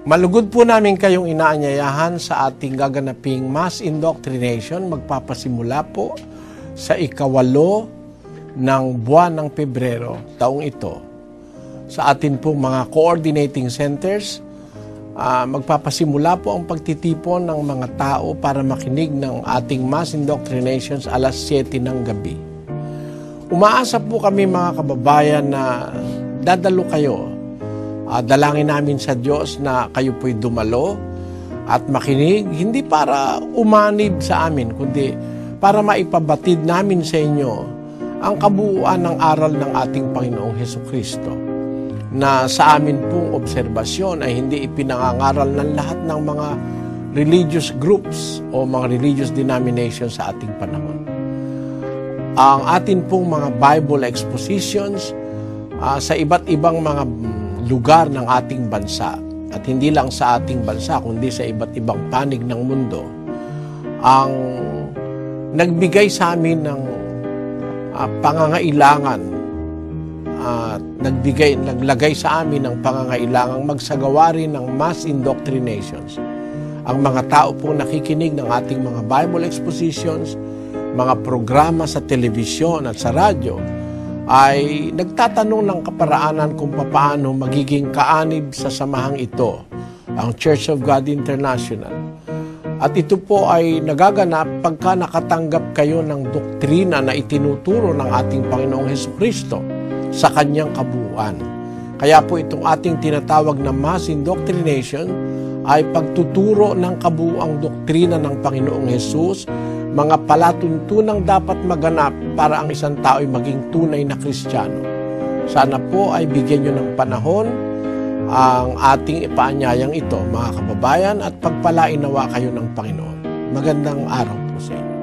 Malugod po namin kayong inaanyayahan sa ating gaganaping mass indoctrination. Magpapasimula po sa ikawalo ng buwan ng Pebrero taong ito. Sa atin pong mga coordinating centers, magpapasimula po ang pagtitipon ng mga tao para makinig ng ating mass indoctrinations alas 7 ng gabi. Umaasa po kami mga kababayan na dadalo kayo. Dalangin namin sa Diyos na kayo po'y dumalo at makinig, hindi para umanib sa amin, kundi para maipabatid namin sa inyo ang kabuuan ng aral ng ating Panginoong Hesukristo, na sa amin pong obserbasyon ay hindi ipinangangaral ng lahat ng mga religious groups o mga religious denominations sa ating panahon. Ang atin pong mga Bible expositions sa iba't ibang mga lugar ng ating bansa, at hindi lang sa ating bansa kundi sa iba't ibang panig ng mundo, ang nagbigay sa amin ng pangangailangan at naglagay sa amin ng pangangailangang magsagawa rin ng mass indoctrinations. Ang mga tao pong nakikinig ng ating mga Bible expositions, mga programa sa telebisyon at sa radyo, ay nagtatanong ng kaparaanan kung paano magiging kaanib sa samahang ito, ang Church of God International. At ito po ay nagaganap pagka nakatanggap kayo ng doktrina na itinuturo ng ating Panginoong Hesukristo sa kanyang kabuuan. Kaya po itong ating tinatawag na mass indoctrination ay pagtuturo ng kabuuang doktrina ng Panginoong Hesus, mga palatuntunang dapat maganap para ang isang tao ay maging tunay na Kristiyano. Sana po ay bigyan nyo ng panahon ang ating ipaanyayang ito, mga kababayan, at pagpalain nawa kayo ng Panginoon. Magandang araw po sa inyo.